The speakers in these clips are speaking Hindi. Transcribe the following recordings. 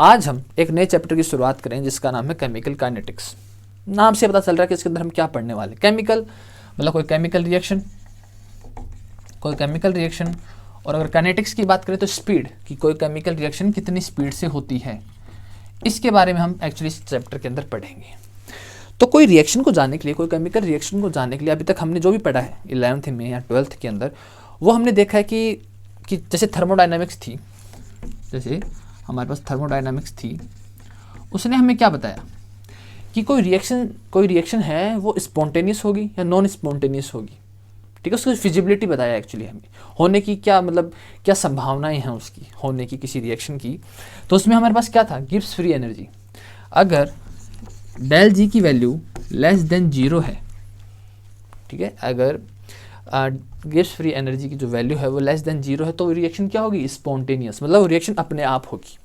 आज हम एक नए चैप्टर की शुरुआत करें जिसका नाम है केमिकल काइनेटिक्स। नाम से पता चल रहा है कि इसके अंदर हम क्या पढ़ने वाले। केमिकल मतलब कोई केमिकल रिएक्शन, और अगर काइनेटिक्स की बात करें तो स्पीड, कि कोई केमिकल रिएक्शन कितनी स्पीड से होती है, इसके बारे में हम एक्चुअली इस चैप्टर के अंदर पढ़ेंगे। तो कोई रिएक्शन को जानने के लिए, कोई केमिकल रिएक्शन को जानने के लिए अभी तक हमने जो भी पढ़ा है 11th में या 12th के अंदर, वो हमने देखा है कि जैसे थर्मोडायनामिक्स थी, जैसे हमारे पास थर्मोडायनामिक्स थी, उसने हमें क्या बताया कि कोई रिएक्शन है वो स्पॉन्टेनियस होगी या नॉन स्पॉन्टेनियस होगी। ठीक है, उसकी फिजिबिलिटी बताया एक्चुअली हमें, होने की क्या संभावनाएं हैं उसकी होने की किसी रिएक्शन की। तो उसमें हमारे पास क्या था, गिब्स फ्री एनर्जी। अगर डेल जी की वैल्यू लेस देन 0 है, ठीक है, अगर गिब्स फ्री एनर्जी की जो वैल्यू है वो लेस देन 0 है, तो रिएक्शन क्या होगी, स्पॉन्टेनियस, मतलब रिएक्शन अपने आप होगी।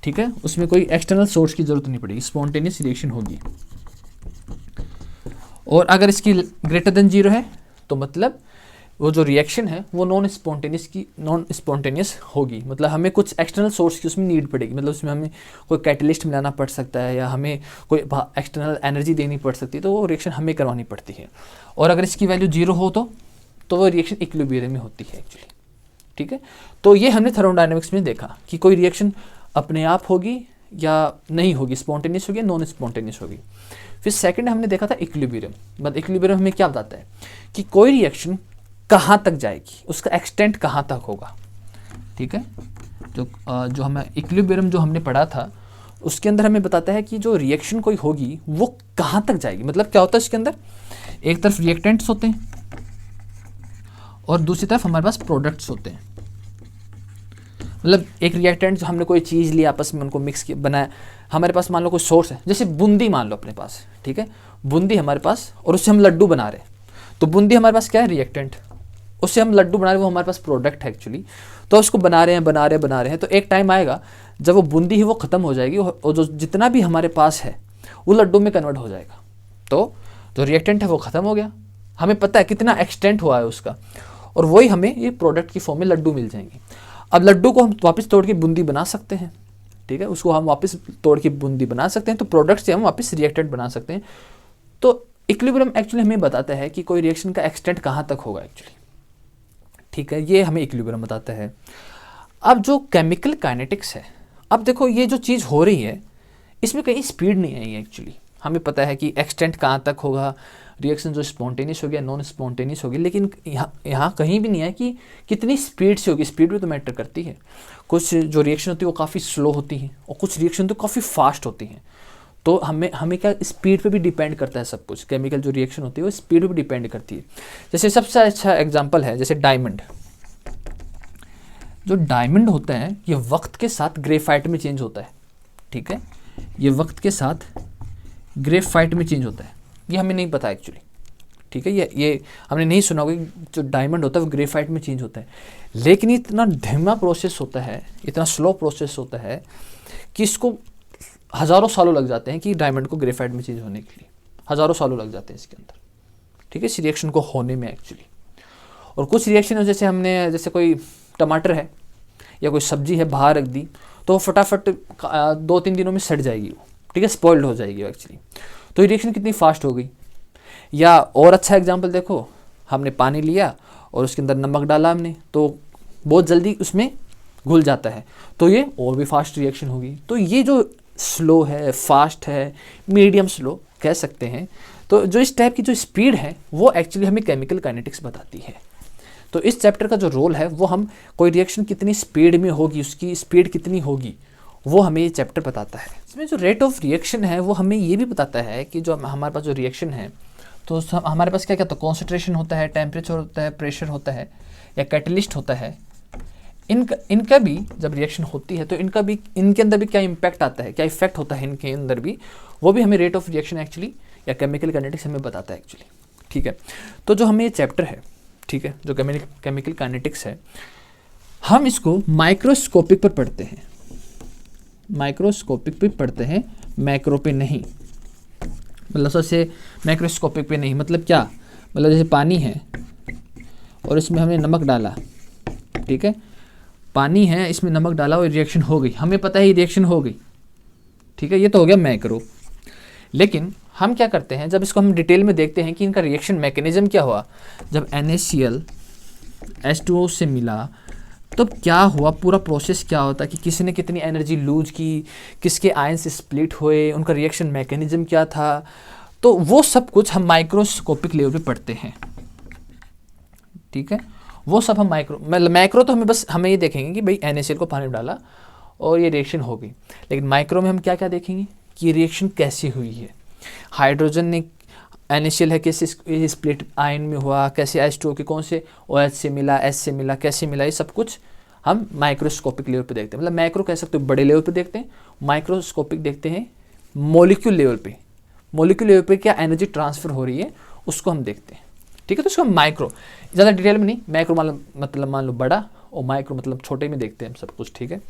ठीक है, उसमें कोई एक्सटर्नल सोर्स की जरूरत नहीं पड़ेगी, स्पॉन्टेनियस रिएक्शन होगी। और अगर इसकी ग्रेटर देन 0 है तो मतलब वो जो रिएक्शन है वो नॉन स्पॉन्टेनियस होगी, मतलब हमें कुछ एक्सटर्नल सोर्स की उसमें नीड पड़ेगी, मतलब उसमें हमें कोई कैटलिस्ट मिलाना पड़ सकता है या हमें कोई एक्सटर्नल एनर्जी देनी पड़ सकती है, तो वो रिएक्शन हमें करवानी पड़ती है। और अगर इसकी वैल्यू 0 हो तो वो रिएक्शन इक्विलिब्रियम में होती है एक्चुअली। ठीक है, तो ये हमने थर्मोडायनामिक्स में देखा कि कोई रिएक्शन अपने आप होगी या नहीं होगी, स्पॉन्टेनियस होगी, नॉन स्पॉन्टेनियस होगी। फिर सेकंड हमने देखा था इक्विलिब्रियम। मतलब इक्विलिब्रियम हमें क्या बताता है कि कोई रिएक्शन कहाँ तक जाएगी, उसका एक्सटेंट कहाँ तक होगा। ठीक है, जो हमें इक्विलिब्रियम जो हमने पढ़ा था उसके अंदर हमें बताता है कि जो रिएक्शन कोई होगी वो कहाँ तक जाएगी। मतलब क्या होता है इसके अंदर, एक तरफ रिएक्टेंट्स होते हैं और दूसरी तरफ हमारे पास प्रोडक्ट्स होते हैं। मतलब एक रिएक्टेंट जो हमने कोई चीज़ ली, आपस में उनको मिक्स किया, बनाया, हमारे पास मान लो कोई सोर्स है, जैसे बूंदी मान लो अपने पास। ठीक है, बूंदी हमारे पास, और उससे हम लड्डू बना रहे हैं, तो बूंदी हमारे पास क्या है, रिएक्टेंट, उससे हम लड्डू बना रहे हैं, वो हमारे पास प्रोडक्ट है एक्चुअली। तो उसको बना रहे हैं, तो एक टाइम आएगा जब वो बूंदी है वो ख़त्म हो जाएगी और जो जितना भी हमारे पास है वो लड्डू में कन्वर्ट हो जाएगा। तो जो रिएक्टेंट है वो ख़त्म हो गया, हमें पता है कितना एक्सटेंट हुआ है उसका, और वही हमें ये प्रोडक्ट की फॉर्म में लड्डू मिल जाएंगे। अब लड्डू को हम वापस तोड़ के बूंदी बना सकते हैं। ठीक है, उसको हम वापस तोड़ के बूंदी बना सकते हैं, तो प्रोडक्ट से हम वापस रिएक्टेंट बना सकते हैं। तो इक्विलिब्रियम एक्चुअली हमें बताता है कि कोई रिएक्शन का एक्सटेंट कहाँ तक होगा एक्चुअली। ठीक है, ये हमें इक्विलिब्रियम बताता है। अब जो केमिकल काइनेटिक्स है, अब देखो ये जो चीज़ हो रही है इसमें कहीं स्पीड नहीं आई है एक्चुअली। हमें पता है कि एक्सटेंट कहाँ तक होगा, रिएक्शन जो स्पॉन्टेनियस होगी या नॉन स्पॉन्टेनियस होगी, लेकिन यहाँ कहीं भी नहीं है कि कितनी स्पीड से होगी। स्पीड भी तो मैटर करती है। कुछ जो रिएक्शन होती है वो काफ़ी स्लो होती हैं और कुछ रिएक्शन तो काफ़ी फास्ट होती हैं। तो हमें क्या, स्पीड पे भी डिपेंड करता है सब कुछ। केमिकल जो रिएक्शन होती है वो स्पीड पे भी डिपेंड करती है। जैसे सबसे अच्छा एग्जांपल है जैसे डायमंड। जो डायमंड होता है ये वक्त के साथ ग्रेफाइट में चेंज होता है। ठीक है, ये वक्त के साथ ग्रेफाइट में चेंज होता है, ये हमें नहीं पता एक्चुअली। ठीक है, ये हमने नहीं सुना होगा कि जो डायमंड होता है वो ग्रेफाइट में चेंज होता है, लेकिन इतना धीमा प्रोसेस होता है, इतना स्लो प्रोसेस होता है कि इसको हज़ारों सालों लग जाते हैं कि डायमंड को ग्रेफाइट में चेंज होने के लिए हज़ारों सालों लग जाते हैं इसके अंदर। ठीक है, इस रिएक्शन को होने में एक्चुअली। और कुछ रिएक्शन जैसे कोई टमाटर है या कोई सब्जी है बाहर रख दी तो फटाफट 2-3 दिनों में सड़ जाएगी वो। ठीक है, स्पॉइल्ड हो जाएगी एक्चुअली। तो ये रिएक्शन कितनी फास्ट हो गई। या और अच्छा एग्जांपल देखो, हमने पानी लिया और उसके अंदर नमक डाला हमने, तो बहुत जल्दी उसमें घुल जाता है, तो ये और भी फास्ट रिएक्शन होगी। तो ये जो स्लो है, फास्ट है, मीडियम स्लो कह सकते हैं, तो जो इस टाइप की जो स्पीड है वो एक्चुअली हमें केमिकल काइनेटिक्स बताती है। तो इस चैप्टर का जो रोल है वो हम कोई रिएक्शन कितनी स्पीड में होगी, उसकी स्पीड कितनी होगी, वो हमें ये चैप्टर बताता है। इसमें जो रेट ऑफ रिएक्शन है वो हमें ये भी बताता है कि जो हमारे पास जो रिएक्शन है तो हमारे पास क्या क्या होता है, कॉन्सेंट्रेशन होता है, टेम्परेचर होता है, प्रेशर होता है या कैटलिस्ट होता है। इनका भी जब रिएक्शन होती है तो इनके अंदर भी क्या इम्पैक्ट आता है, क्या इफेक्ट होता है इनके अंदर भी, वो भी हमें रेट ऑफ रिएक्शन एक्चुअली या केमिकल काइनेटिक्स हमें बताता है एक्चुअली। ठीक है, तो जो हमें ये चैप्टर है, ठीक है, जो केमिकल काइनेटिक्स है, हम इसको माइक्रोस्कोपिक पर पढ़ते हैं। माइक्रोस्कोपिक पे पढ़ते हैं, मैक्रो पे नहीं। मतलब सबसे मैक्रोस्कोपिक पे नहीं, मतलब क्या, मतलब जैसे पानी है और इसमें हमने नमक डाला। ठीक है, पानी है, इसमें नमक डाला और रिएक्शन हो गई, हमें पता है ये रिएक्शन हो गई, ठीक है, ये तो हो गया मैक्रो। लेकिन हम क्या करते हैं, जब इसको हम डिटेल में देखते हैं कि इनका रिएक्शन मैकेनिज्म क्या हुआ, जब NaCl H2O से मिला तो क्या हुआ, पूरा प्रोसेस क्या होता है कि किसी ने कितनी एनर्जी लूज की, किसके आयन से स्प्लिट हुए, उनका रिएक्शन मैकेनिज्म क्या था, तो वो सब कुछ हम माइक्रोस्कोपिक लेवल पे पढ़ते हैं, ठीक है। वो सब हम मैक्रो तो हमें ये देखेंगे कि भाई NaCl को पानी में डाला और ये रिएक्शन हो गई, लेकिन माइक्रो में हम क्या क्या देखेंगे कि रिएक्शन कैसे हुई है, हाइड्रोजन ने NaCl है कैसे स्प्लिट आयन में हुआ, कैसे H2O के कौन से OH से मिला, S से मिला, कैसे मिला, ये सब कुछ हम माइक्रोस्कोपिक लेवल पे देखते हैं। मतलब मैक्रो कह सकते हो बड़े लेवल पे देखते हैं, माइक्रोस्कोपिक देखते हैं मॉलिक्यूल लेवल पे, मॉलिक्यूल लेवल पे क्या एनर्जी ट्रांसफर हो रही है उसको हम देखते हैं, ठीक है। तो इसको हम माइक्रो, ज़्यादा डिटेल में नहीं, मैक्रो मतलब मान लो बड़ा, और माइक्रो मतलब छोटे में देखते हैं हम सब कुछ, ठीक है।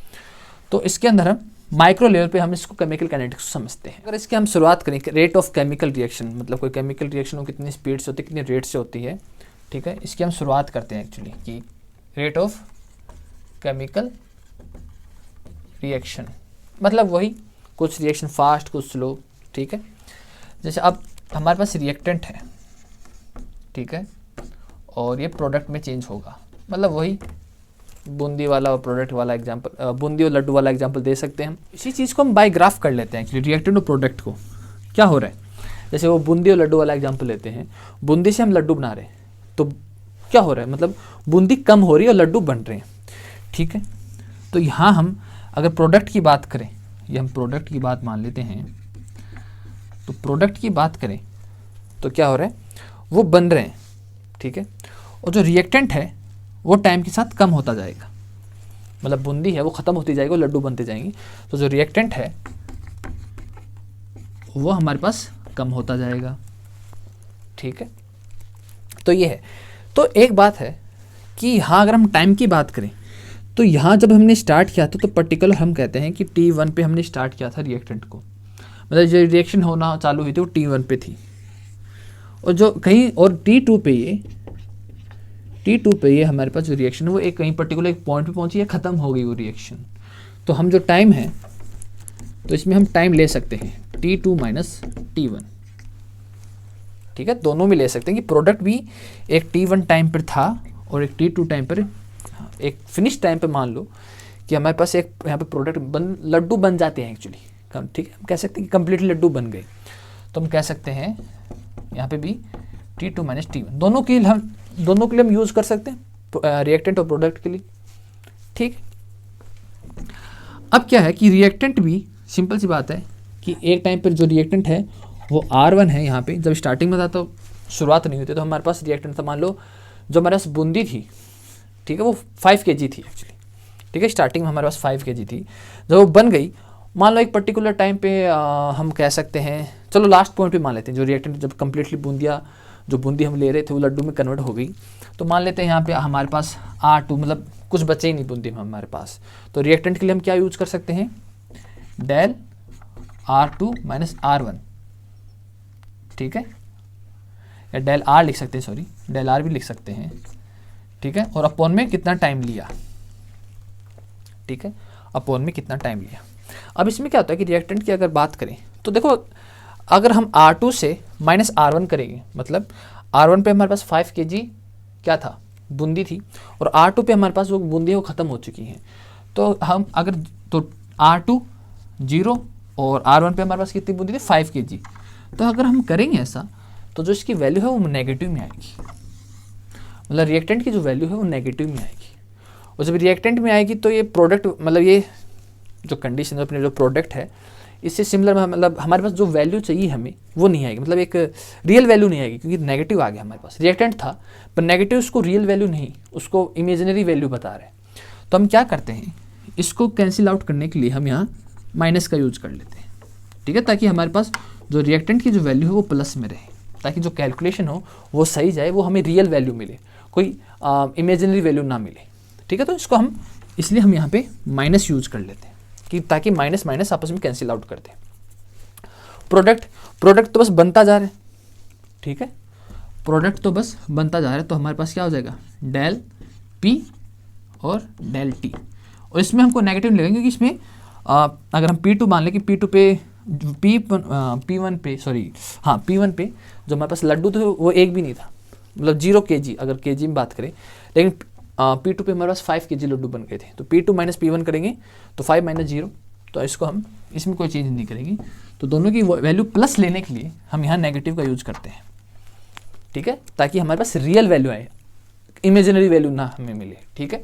तो इसके अंदर हम माइक्रो लेवल पे हम इसको केमिकल काइनेटिक्स समझते हैं। अगर इसकी हम शुरुआत करें, रेट ऑफ केमिकल रिएक्शन, मतलब कोई केमिकल रिएक्शन हो कितनी स्पीड से होती है, कितनी रेट से होती है, ठीक है, इसकी हम शुरुआत करते हैं एक्चुअली कि रेट ऑफ केमिकल रिएक्शन, मतलब वही कुछ रिएक्शन फास्ट कुछ स्लो, ठीक है। जैसे अब हमारे पास रिएक्टेंट है, ठीक है, और ये प्रोडक्ट में चेंज होगा, मतलब वही बूंदी वाला और प्रोडक्ट वाला एग्जांपल, बूंदी और लड्डू वाला एग्जांपल दे सकते हैं हम। इसी चीज़ को हम बाय ग्राफ कर लेते हैं एक्चुअली, रिएक्टेंट और प्रोडक्ट को क्या हो रहा है। जैसे वो बूंदी और लड्डू वाला एग्जांपल लेते हैं, बूंदी से हम लड्डू बना रहे हैं, तो क्या हो रहा है, मतलब बूंदी कम हो रही है और लड्डू बन रहे हैं, ठीक है। तो यहाँ हम अगर प्रोडक्ट की बात करें, ये हम प्रोडक्ट की बात मान लेते हैं, तो प्रोडक्ट की बात करें तो क्या हो रहा है, वो बन रहे हैं, ठीक है। और जो रिएक्टेंट है वो टाइम के साथ कम होता जाएगा, मतलब बूंदी है वो ख़त्म होती जाएगी और लड्डू बनते जाएंगे, तो जो रिएक्टेंट है वो हमारे पास कम होता जाएगा, ठीक है। तो ये है। तो एक बात है कि यहाँ अगर हम टाइम की बात करें तो यहाँ जब हमने स्टार्ट किया था तो पर्टिकुलर हम कहते हैं कि T1 पे हमने स्टार्ट किया था रिएक्टेंट को, मतलब जो रिएक्शन होना चालू हुई थी वो T1 पे थी, और जो कहीं और T2 पे ये हमारे पास जो रिएक्शन है वो एक कहीं पर्टिकुलर एक पॉइंट पे पहुंची है, ख़त्म हो गई वो रिएक्शन। तो हम जो टाइम है तो इसमें हम टाइम ले सकते हैं T2 माइनस T1, ठीक है, दोनों में ले सकते हैं कि प्रोडक्ट भी एक T1 टाइम पर था और एक T2 टाइम पर, एक फिनिश टाइम पे मान लो कि हमारे पास एक यहाँ पे प्रोडक्ट लड्डू बन जाते हैं एक्चुअली, ठीक है, हम कह सकते हैं कि कम्प्लीटली लड्डू बन गए, तो हम कह सकते हैं यहाँ पे भी T2 माइनस T1, दोनों के लिए हम यूज़ कर सकते हैं रिएक्टेंट और प्रोडक्ट के लिए, ठीक। अब क्या है कि रिएक्टेंट भी सिंपल सी बात है कि एक टाइम पर जो रिएक्टेंट है वो R1 है, यहाँ पे जब स्टार्टिंग में था तो शुरुआत नहीं हुई थी, तो हमारे पास रिएक्टेंट था, मान लो जो हमारे पास बूंदी थी, ठीक है, वो 5 kg थी एक्चुअली, ठीक है, स्टार्टिंग में हमारे पास 5 kg थी, जब वो बन गई मान लो एक पर्टिकुलर टाइम पे हम कह सकते हैं, चलो लास्ट पॉइंट पे मान लेते हैं, जो रिएक्टेंट जब कम्प्लीटली जो बूंदी हम ले रहे थे वो लड्डू में कन्वर्ट हो गई, तो मान लेते हैं यहाँ पे हमारे पास R2, मतलब कुछ बचे ही नहीं बूंदी में हमारे पास, तो रिएक्टेंट के लिए हम क्या यूज कर सकते हैं, डेल R2 माइनस R1, ठीक है, या डेल R लिख सकते हैं, सॉरी डेल R भी लिख सकते हैं, ठीक है, और अपॉन में कितना टाइम लिया, ठीक है, अपॉन में कितना टाइम लिया। अब इसमें क्या होता है कि रिएक्टेंट की अगर बात करें तो देखो, अगर हम R2 से माइनस R1 करेंगे, मतलब R1 पे हमारे पास 5 kg क्या था, बूंदी थी, और R2 पे हमारे पास वो बूंदी वो ख़त्म हो चुकी हैं, तो हम अगर तो R2 0 और R1 पे हमारे पास कितनी बूंदी थी 5 kg, तो अगर हम करेंगे ऐसा तो जो इसकी वैल्यू है वो नेगेटिव में आएगी, मतलब रिएक्टेंट की जो वैल्यू है वो नेगेटिव में आएगी, और जब रिएक्टेंट में आएगी तो ये प्रोडक्ट, मतलब ये जो कंडीशन अपने जो प्रोडक्ट है इससे सिमिलर, मतलब हमारे पास जो वैल्यू चाहिए हमें वो नहीं आएगी, मतलब एक रियल वैल्यू नहीं आएगी, क्योंकि नेगेटिव आ गया हमारे पास, रिएक्टेंट था पर नेगेटिव, उसको रियल वैल्यू नहीं, उसको इमेजिनरी वैल्यू बता रहे हैं। तो हम क्या करते हैं, इसको कैंसिल आउट करने के लिए हम यहाँ माइनस का यूज कर लेते हैं, ठीक है, ताकि हमारे पास जो रिएक्टेंट की जो वैल्यू है वो प्लस में रहे, ताकि जो कैलकुलेशन हो वो सही जाए, वो हमें रियल वैल्यू मिले, कोई इमेजिनरी वैल्यू ना मिले, ठीक है। तो इसको हम इसलिए हम यहाँ पे माइनस यूज कर लेते हैं कि ताकि माइनस माइनस आपस में कैंसिल आउट कर दें। प्रोडक्ट तो बस बनता जा रहा है, ठीक है, प्रोडक्ट तो बस बनता जा रहा है, तो हमारे पास क्या हो जाएगा, डेल P और डेल T, और इसमें हमको नेगेटिव लगेंगे क्योंकि इसमें अगर हम P2 मान लें कि P1 पे जो हमारे पास लड्डू थे वो एक भी नहीं था, मतलब 0 kg अगर kg में बात करें, लेकिन P2 पे हमारे पास 5 kg लड्डू बन गए थे। तो P2 माइनस P1 करेंगे तो 5 माइनस 0, तो इसको हम इसमें कोई चीज़ नहीं करेंगी। तो दोनों की वैल्यू प्लस लेने के लिए हम यहाँ नेगेटिव का यूज करते हैं, ठीक है, ताकि हमारे पास रियल वैल्यू आए, इमेजिनरी वैल्यू ना हमें मिले, ठीक है।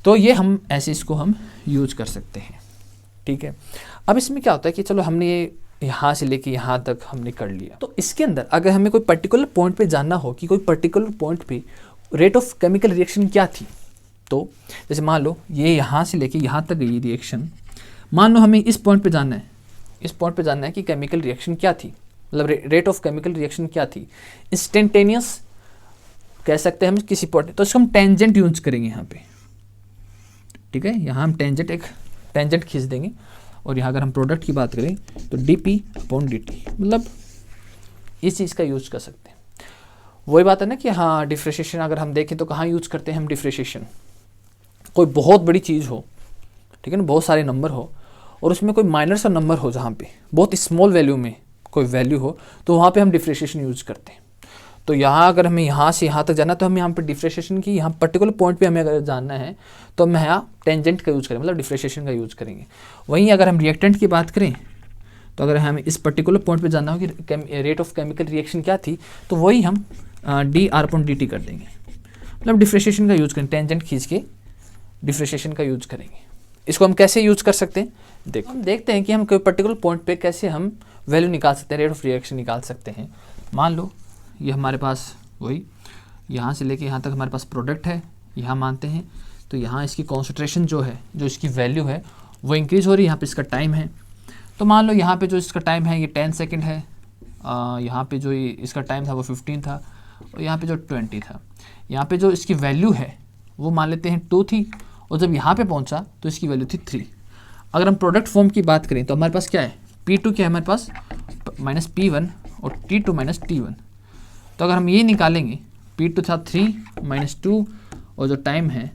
तो ये हम ऐसे इसको हम यूज कर सकते हैं, ठीक है। अब इसमें क्या होता है कि चलो हमने ये यहाँ से लेके यहाँ तक हमने कर लिया, तो इसके अंदर अगर हमें कोई पर्टिकुलर पॉइंट पे जानना हो कि कोई पर्टिकुलर पॉइंट पे रेट ऑफ केमिकल रिएक्शन क्या थी, तो जैसे मान लो ये यहाँ से लेके यहाँ तक गई रिएक्शन, मान लो हमें इस पॉइंट पे जानना है, इस पॉइंट पे जानना है कि केमिकल रिएक्शन क्या थी, मतलब रेट ऑफ केमिकल रिएक्शन क्या थी, इंस्टेंटेनियस कह सकते हैं हम किसी पॉइंट, तो इसको हम टेंजेंट यूज करेंगे यहाँ पे, ठीक है। यहाँ हम टेंजेंट खींच देंगे, और यहाँ अगर हम प्रोडक्ट की बात करें तो dp/dt, मतलब इस चीज़ का यूज कर सकते हैं। वही बात है ना कि हाँ डिफ्रेंशिएशन अगर हम देखें तो कहाँ यूज करते हैं हम डिफ्रेंशिएशन, कोई बहुत बड़ी चीज़ हो, ठीक है ना, बहुत सारे नंबर हो और उसमें कोई माइनर सा नंबर हो, जहाँ पे बहुत स्मॉल वैल्यू में कोई वैल्यू हो, तो वहाँ पे हम डिफ्रेंशिएशन यूज करते हैं। तो यहाँ अगर हमें यहाँ से यहाँ तक जाना, तो हम यहाँ पे डिफ्रेंशिएशन की यहाँ पर्टिकुलर पॉइंट पे हमें अगर जानना है तो हम यहाँ टेंजेंट का यूज़ करेंगे, मतलब डिफ्रेंशिएशन का यूज़ करेंगे। वहीं अगर हम रिएक्टेंट की बात करें तो अगर हमें इस पर्टिकुलर पॉइंट पे जानना हो कि रेट ऑफ केमिकल रिएक्शन क्या थी, तो वही हम dR/dt कर देंगे, मतलब डिफ्रेंशिएशन का यूज़ करेंगे, टेंजेंट खींच के डिफ्रेंशिएशन का यूज़ करेंगे। इसको हम कैसे यूज़ कर सकते हैं, देखो हम देखते हैं कि हम कोई पर्टिकुलर पॉइंट पे कैसे हम वैल्यू निकाल सकते हैं, रेट ऑफ रिएक्शन निकाल सकते हैं। मान लो ये हमारे पास वही यहाँ से लेके यहाँ तक हमारे पास प्रोडक्ट है, यहाँ मानते हैं, तो यहाँ इसकी कॉन्सेंट्रेशन जो है, जो इसकी वैल्यू है वो इंक्रीज़ हो रही है, यहाँ पे इसका टाइम है, तो मान लो यहाँ पे जो इसका टाइम है ये 10 सेकंड है, यहाँ पे जो इसका टाइम था वो 15 था, और यहाँ पे जो 20 था। यहाँ पे जो इसकी वैल्यू है वो मान लेते हैं 2 थी, और जब यहाँ पे पहुँचा तो इसकी वैल्यू थी 3। अगर हम प्रोडक्ट फॉर्म की बात करें तो हमारे पास क्या है, P2 क्या है हमारे पास माइनस P1 और T2 माइनस T1। तो अगर हम ये निकालेंगे, P2 था 3 माइनस 2 और जो टाइम है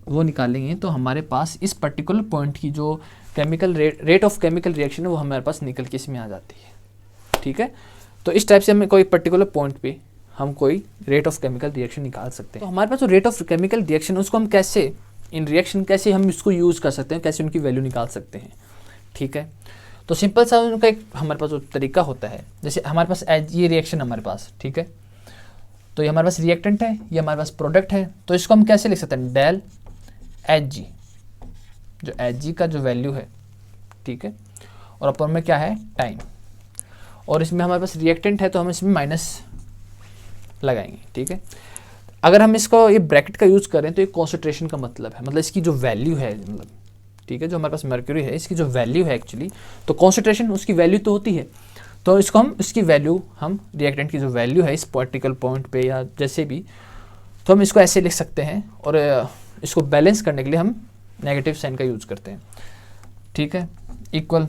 वो निकालेंगे, तो हमारे पास इस पर्टिकुलर पॉइंट की जो chemical rate of chemical reaction है वो हमारे पास निकल के इसमें आ जाती है, ठीक है। तो इस टाइप से हमें कोई पर्टिकुलर पॉइंट पे हम कोई रेट ऑफ केमिकल रिएक्शन निकाल सकते हैं। तो हमारे पास जो रेट ऑफ केमिकल रिएक्शन है उसको हम कैसे इन रिएक्शन कैसे हम इसको यूज़ कर सकते हैं, कैसे उनकी वैल्यू निकाल सकते हैं, ठीक है। तो सिंपल सा उनका एक हमारे पास जो तरीका होता है, जैसे हमारे पास ये रिएक्शन हमारे पास, ठीक है, तो ये हमारे पास रिएक्टेंट है, ये हमारे पास प्रोडक्ट है, तो इसको हम कैसे लिख सकते हैं, डेल Hg, जो Hg का जो वैल्यू है, ठीक है, और अपर में क्या है टाइम, और इसमें हमारे पास रिएक्टेंट है तो हम इसमें माइनस लगाएंगे, ठीक है। अगर हम इसको ये ब्रैकेट का यूज़ करें तो ये कॉन्सेंट्रेशन का मतलब है, मतलब इसकी जो वैल्यू है, मतलब ठीक है, जो हमारे पास मर्क्यूरी है इसकी जो वैल्यू है एक्चुअली, तो कॉन्सेंट्रेशन उसकी वैल्यू तो होती है, तो इसको हम इसकी वैल्यू हम रिएक्टेंट की जो वैल्यू है इस पर्टिकुलर पॉइंट पे या जैसे भी, तो हम इसको ऐसे लिख सकते हैं, और इसको बैलेंस करने के लिए हम नेगेटिव साइन का यूज़ करते हैं, ठीक है। इक्वल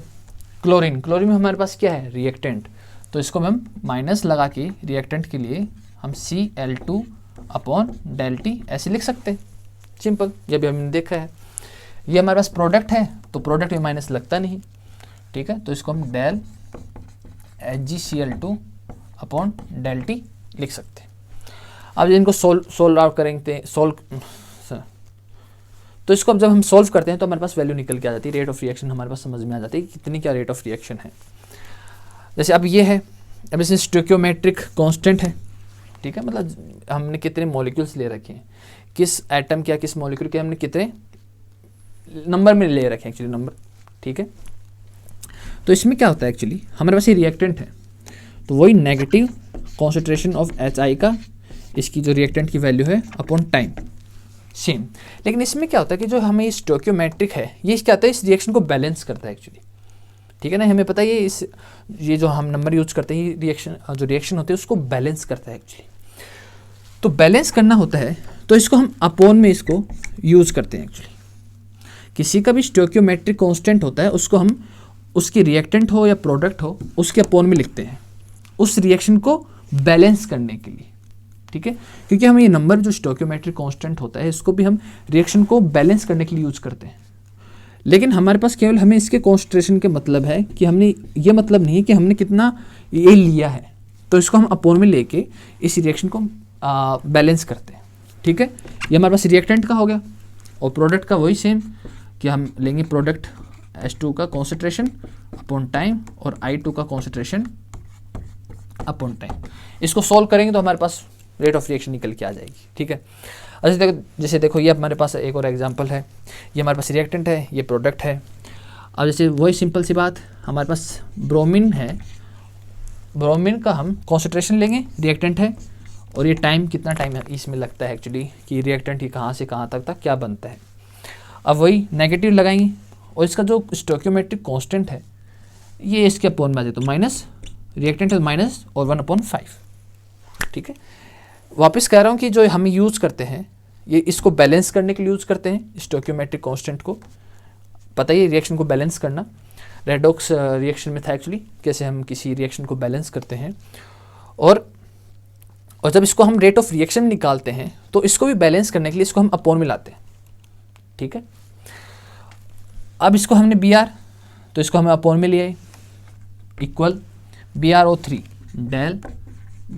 क्लोरीन, क्लोरीन में हमारे पास क्या है रिएक्टेंट, तो इसको हम माइनस लगा के रिएक्टेंट के लिए हम Cl2/ΔT ऐसे लिख सकते हैं, सिंपल, ये भी हमने देखा है। ये हमारे पास प्रोडक्ट है तो प्रोडक्ट में माइनस लगता नहीं, ठीक है, तो इसको हम डेल HgCl2/ΔT लिख सकते हैं। अब इनको सोल्व आउट करेंगे, तो इसको अब जब हम सोल्व करते हैं तो हमारे पास वैल्यू निकल के आ जाती है, रेट ऑफ रिएक्शन हमारे पास समझ में आ जाती है कि कितनी क्या रेट ऑफ रिएक्शन है। जैसे अब ये है, अब इसमें स्टोइकियोमेट्रिक कांस्टेंट है, ठीक है, मतलब हमने कितने मॉलिक्यूल्स ले रखे हैं, किस एटम क्या किस मॉलिक्यूल के हमने कितने नंबर में ले रखे हैं एक्चुअली नंबर, ठीक है। तो इसमें क्या होता है एक्चुअली, हमारे पास ये रिएक्टेंट है तो वही नेगेटिव कॉन्सेंट्रेशन ऑफ HI का इसकी जो रिएक्टेंट की वैल्यू है अपॉन टाइम सेम। लेकिन इसमें क्या होता है कि जो हमें ये स्टोइकियोमेट्रिक है ये क्या होता है, इस रिएक्शन को बैलेंस करता है एक्चुअली, ठीक है ना, हमें पता है ये जो हम नंबर यूज करते हैं ये रिएक्शन होते हैं उसको बैलेंस करता है एक्चुअली। तो बैलेंस करना होता है तो इसको हम अपॉन में इसको यूज करते हैं एक्चुअली। किसी का भी स्टोइकियोमेट्रिक कांस्टेंट होता है उसको हम उसकी रिएक्टेंट हो या प्रोडक्ट हो उसके अपॉन में लिखते हैं उस रिएक्शन को बैलेंस करने के लिए, ठीक है, क्योंकि हम ये नंबर जो स्टोइकियोमेट्रिक कांस्टेंट होता है इसको भी हम रिएक्शन को बैलेंस करने के लिए यूज करते हैं। लेकिन हमारे पास केवल हमें इसके कॉन्सेंट्रेशन के मतलब है कि हमने ये मतलब नहीं कि हमने कितना ये लिया है, तो इसको हम अपोन में लेके इस रिएक्शन को बैलेंस करते हैं। ठीक है, ये हमारे पास रिएक्टेंट का हो गया। और प्रोडक्ट का वही सेम कि हम लेंगे प्रोडक्ट H2 का कॉन्सेंट्रेशन अपॉन टाइम और I2 का कॉन्सेंट्रेशन अपॉन टाइम। इसको सॉल्व करेंगे तो हमारे पास रेट ऑफ रिएक्शन निकल के आ जाएगी। ठीक है, अच्छा जैसे देखो ये हमारे पास एक और एग्जांपल है, ये हमारे पास रिएक्टेंट है, ये प्रोडक्ट है। अब जैसे वही सिंपल सी बात, हमारे पास ब्रोमीन है, ब्रोमीन का हम कॉन्सेंट्रेशन लेंगे, रिएक्टेंट है, और ये टाइम कितना टाइम है इसमें लगता है एक्चुअली कि रिएक्टेंट ही कहाँ से कहाँ तक क्या बनता है। अब वही नेगेटिव लगाएंगे और इसका जो स्टोइकियोमेट्रिक कांस्टेंट है ये इसके अपॉन में आ जाए तो माइनस, रिएक्टेंट है माइनस और 1/5। ठीक है, वापस कह रहा हूँ कि जो हम यूज़ करते हैं ये इसको बैलेंस करने के लिए यूज़ करते हैं स्टोइकियोमेट्रिक कांस्टेंट को। पता ही रिएक्शन को बैलेंस करना, रेडॉक्स रिएक्शन में था एक्चुअली कैसे हम किसी रिएक्शन को बैलेंस करते हैं। और जब इसको हम रेट ऑफ रिएक्शन निकालते हैं तो इसको भी बैलेंस करने के लिए इसको हम अपॉन में लाते हैं। ठीक है, अब इसको हमने Br तो इसको हमें अपॉन में लिया है इक्वल BrO3 डेल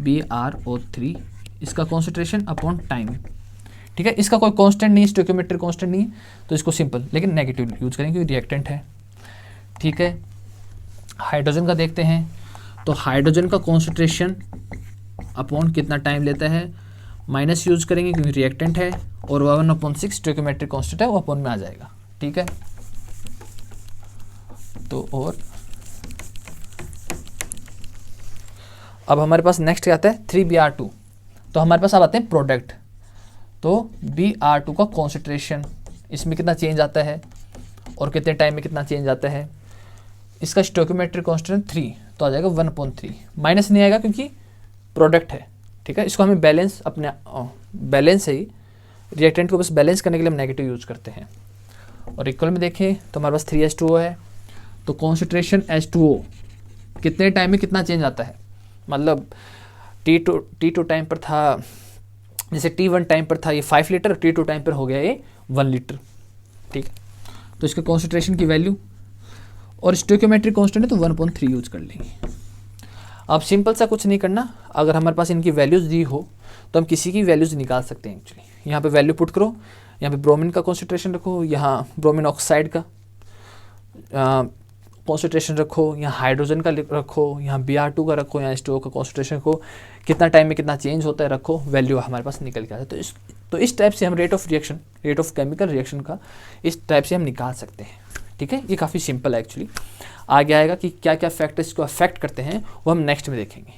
BrO3 इसका कॉन्सेंट्रेशन अपॉन टाइम। ठीक है, इसका कोई कांस्टेंट नहीं है, स्टोइकियोमेट्रिक कांस्टेंट नहीं है, तो इसको सिंपल लेकिन नेगेटिव यूज करेंगे क्योंकि रिएक्टेंट है। ठीक है, हाइड्रोजन का देखते हैं तो हाइड्रोजन का कॉन्सेंट्रेशन अपॉन कितना टाइम लेता है, माइनस यूज करेंगे क्योंकि रिएक्टेंट है, और 1/6 स्टोइकियोमेट्रिक कांस्टेंट है वो अपॉन में आ जाएगा। ठीक है, तो और अब हमारे पास नेक्स्ट क्या आता है 3Br2। तो हमारे पास अब आते हैं प्रोडक्ट, तो Br2 का कॉन्सेंट्रेशन इसमें कितना चेंज आता है और कितने टाइम में कितना चेंज आता है। इसका स्टोइकियोमेट्रिक कांस्टेंट 3 तो आ जाएगा 1/3, माइनस नहीं आएगा क्योंकि प्रोडक्ट है। ठीक है, इसको हमें बैलेंस अपने बैलेंस है ही, रिएक्टेंट को बस बैलेंस करने के लिए हम नेगेटिव यूज करते हैं। और इक्वल में देखें तो हमारे पास 3H2O है, तो कॉन्सेंट्रेशन H2O कितने टाइम में कितना चेंज आता है, मतलब T2 टाइम पर था, जैसे T1 टाइम पर था ये 5 लीटर, T2 टाइम पर हो गया ये 1 लीटर। ठीक है, तो इसके कॉन्सेंट्रेशन की वैल्यू और स्टोइकियोमेट्रिक कांस्टेंट है तो 1/3 यूज कर लेंगे। अब सिंपल सा कुछ नहीं करना, अगर हमारे पास इनकी वैल्यूज़ दी हो तो हम किसी की वैल्यूज़ निकाल सकते हैं एक्चुअली। यहाँ पे वैल्यू पुट करो, यहाँ पे ब्रोमीन का कॉन्सेंट्रेशन रखो, यहाँ ब्रोमीन ऑक्साइड का कॉन्सेंट्रेशन रखो, यहाँ हाइड्रोजन का रखो, यहाँ Br2 का रखो, यहाँ H2O का कॉन्सेंट्रेशन रखो, कितना टाइम में कितना चेंज होता है रखो, वैल्यू हमारे पास निकल के आता है। तो इस टाइप से हम rate of reaction, rate of chemical reaction का इस टाइप से हम निकाल सकते हैं। ठीक है, ये काफ़ी सिंपल है एक्चुअली। आगे आएगा कि क्या क्या फैक्टर्स को अफेक्ट करते हैं वो हम नेक्स्ट में देखेंगे।